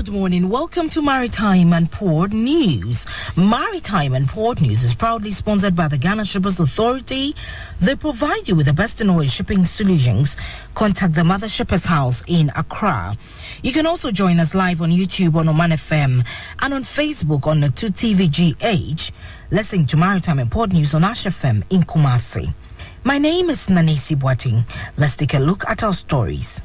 Good morning. Welcome to Maritime and Port News. Maritime and Port News is proudly sponsored by the Ghana Shippers Authority. They provide you with the best in oil shipping solutions. Contact the Mother Shippers House in Accra. You can also join us live on YouTube on Omanfm and on Facebook on the 2TVGH. Listen to Maritime and Port News on Ash FM in Kumasi. My name is Nanesi Boating. Let's take a look at our stories.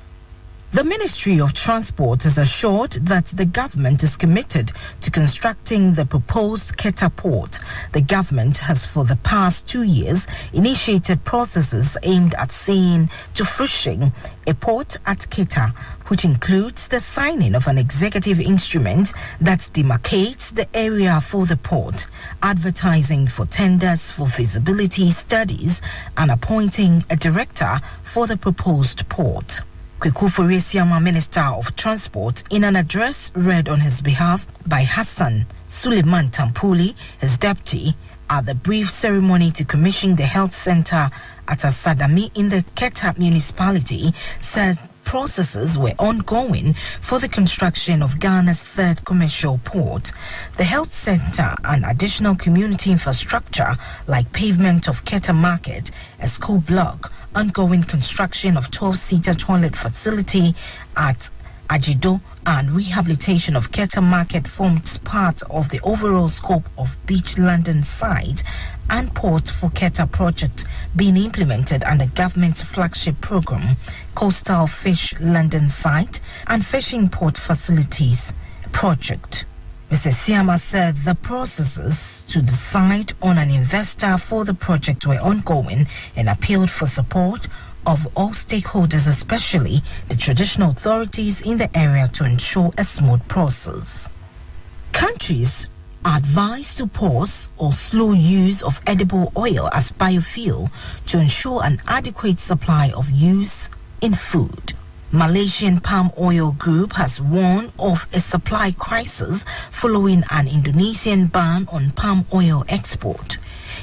The Ministry of Transport has assured that the government is committed to constructing the proposed Keta port. The government has for the past 2 years initiated processes aimed at seeing to fruition a port at Keta, which includes the signing of an executive instrument that demarcates the area for the port, advertising for tenders for feasibility studies, and appointing a director for the proposed port. Kwekufu Resiama, Minister of Transport, in an address read on his behalf by Hassan Suleiman Tampuli, his deputy, at the brief ceremony to commission the health center at Asadami in the Keta municipality, said processes were ongoing for the construction of Ghana's third commercial port. The health center and additional community infrastructure like pavement of Keta Market, a school block, ongoing construction of 12-seater toilet facility at Ajido, and rehabilitation of Keta Market formed part of the overall scope of Beach London site and Port for Keta project being implemented under government's flagship program, Coastal Fish London site and Fishing Port Facilities project. Mr. Siama said the processes to decide on an investor for the project were ongoing and appealed for support of all stakeholders, especially the traditional authorities in the area, to ensure a smooth process. Countries are advised to pause or slow use of edible oil as biofuel to ensure an adequate supply of use in food. Malaysian Palm Oil Group has warned of a supply crisis following an Indonesian ban on palm oil export.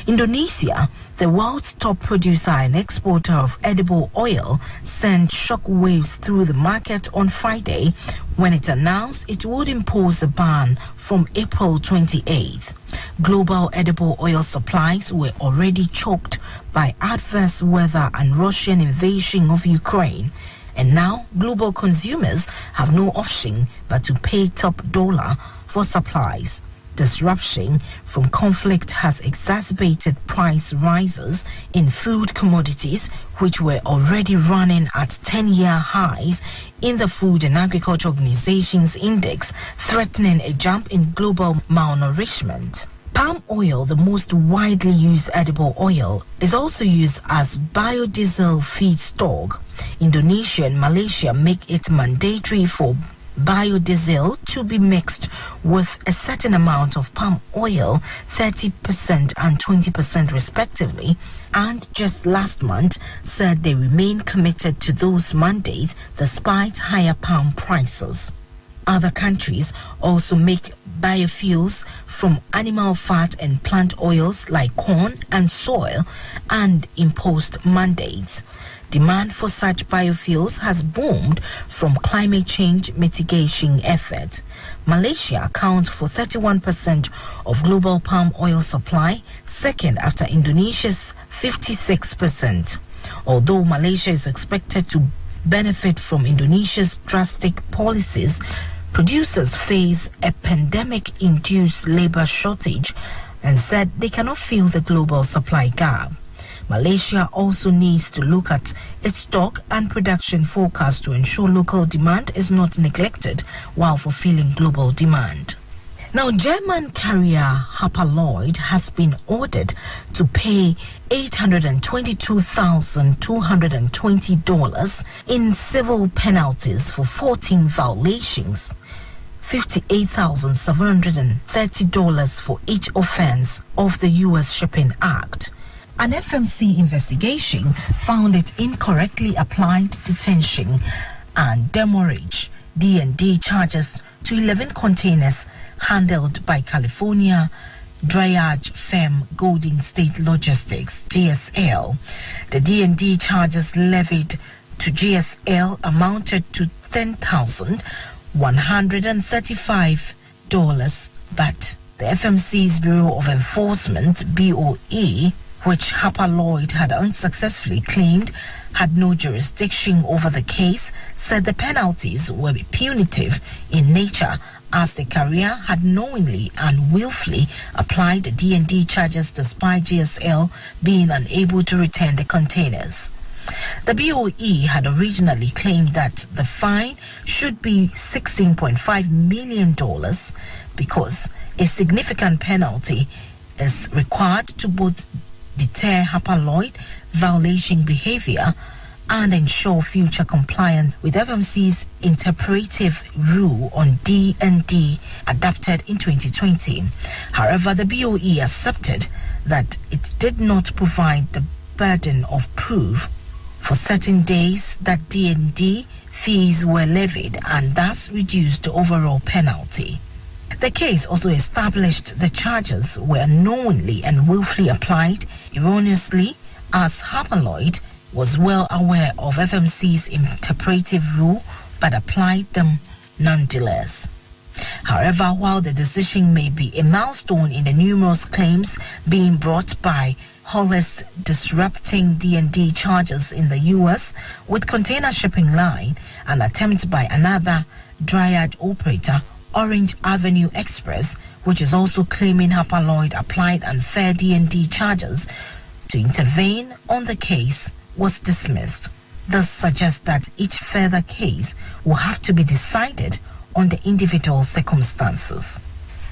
Indonesia, the world's top producer and exporter of edible oil, sent shockwaves through the market on Friday when it announced it would impose a ban from April 28th. Global edible oil supplies were already choked by adverse weather and Russian invasion of Ukraine. And now global consumers have no option but to pay top dollar for supplies. Disruption from conflict has exacerbated price rises in food commodities, which were already running at 10-year highs in the Food and Agriculture Organization's index, threatening a jump in global malnourishment. Palm oil, the most widely used edible oil, is also used as biodiesel feedstock. Indonesia and Malaysia make it mandatory for biodiesel to be mixed with a certain amount of palm oil, 30% and 20% respectively, and just last month said they remain committed to those mandates despite higher palm prices. Other countries also make biofuels from animal fat and plant oils like corn and soy and imposed mandates. Demand for such biofuels has boomed from climate change mitigation efforts. Malaysia accounts for 31% of global palm oil supply, second after Indonesia's 56%. Although Malaysia is expected to benefit from Indonesia's drastic policies, producers face a pandemic-induced labor shortage and said they cannot fill the global supply gap. Malaysia also needs to look at its stock and production forecast to ensure local demand is not neglected while fulfilling global demand. Now, German carrier Hapag-Lloyd has been ordered to pay $822,220 in civil penalties for 14 violations, $58,730 for each offense of the U.S. Shipping Act. An FMC investigation found it incorrectly applied detention and demurrage D&D charges to 11 containers handled by California dryage firm Golden State Logistics, GSL. The D&D charges levied to GSL amounted to $10,000, $135. But the FMC's Bureau of Enforcement, BOE, which Harper Lloyd had unsuccessfully claimed had no jurisdiction over the case, said the penalties were punitive in nature as the carrier had knowingly and willfully applied D&D charges despite GSL being unable to return the containers. The BOE had originally claimed that the fine should be $16.5 million because a significant penalty is required to both deter Harper Lloyd violation behavior and ensure future compliance with FMC's interpretive rule on D&D adopted in 2020. However, the BOE accepted that it did not provide the burden of proof for certain days that D&D fees were levied and thus reduced the overall penalty. The case also established the charges were knowingly and willfully applied erroneously, as Harper Lloyd was well aware of FMC's interpretive rule but applied them nonetheless. However, while the decision may be a milestone in the numerous claims being brought by haulers disrupting D&D charges in the U.S. with container shipping line, an attempt by another Dryad operator, Orange Avenue Express, which is also claiming Harper Lloyd applied unfair D&D charges to intervene on the case, was dismissed. This suggests that each further case will have to be decided on the individual circumstances.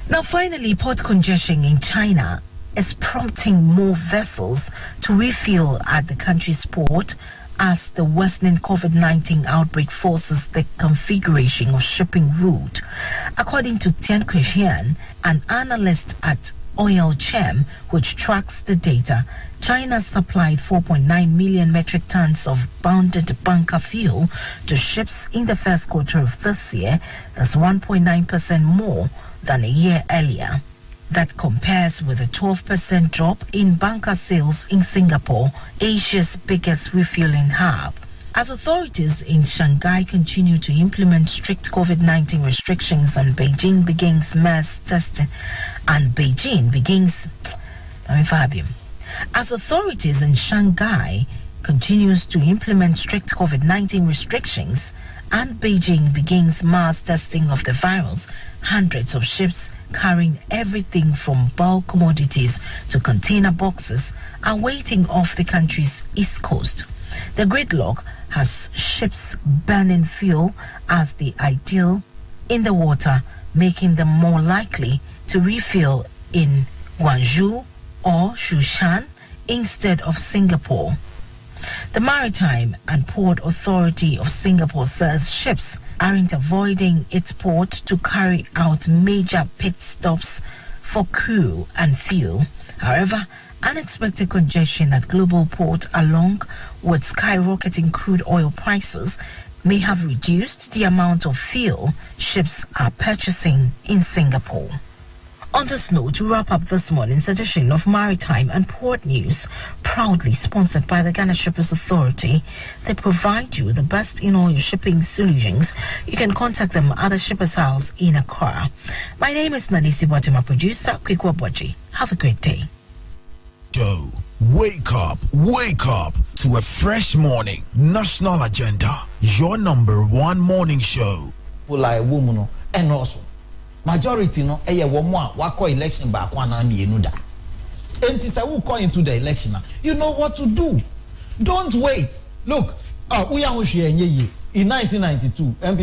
Now, finally, port congestion in China is prompting more vessels to refuel at the country's port as the worsening COVID-19 outbreak forces the configuration of shipping route. According to Tian Kuixian, an analyst at Omanfm, which tracks the data, China supplied 4.9 million metric tons of bounded bunker fuel to ships in the first quarter of this year. That's 1.9% more than a year earlier. That compares with a 12% drop in bunker sales in Singapore, Asia's biggest refueling hub. As authorities in Shanghai continue to implement strict COVID-19 restrictions and Beijing begins mass testing, As authorities in Shanghai continues to implement strict COVID-19 restrictions and Beijing begins mass testing of the virus, hundreds of ships carrying everything from bulk commodities to container boxes are waiting off the country's east coast. The gridlock has ships burning fuel as the ideal in the water, making them more likely to refuel in Guangzhou or Shushan instead of Singapore. The Maritime and Port Authority of Singapore says ships aren't avoiding its port to carry out major pit stops for crew and fuel. However, unexpected congestion at global port along with skyrocketing crude oil prices may have reduced the amount of fuel ships are purchasing in Singapore. On this note, to wrap up this morning's edition of Maritime and Port News, proudly sponsored by the Ghana Shippers Authority, they provide you the best in oil shipping solutions. You can contact them at the Shippers House in Accra. My name is Nanisi Batima, producer Kwikwa Boji. Have a great day. Go. Wake up to a fresh morning. National Agenda, your number one morning show. Like woman and also majority no eye woman wako election back one and mienu da. Enti say who call into the election, you know what to do. Don't wait. Look, we are in 1992 MP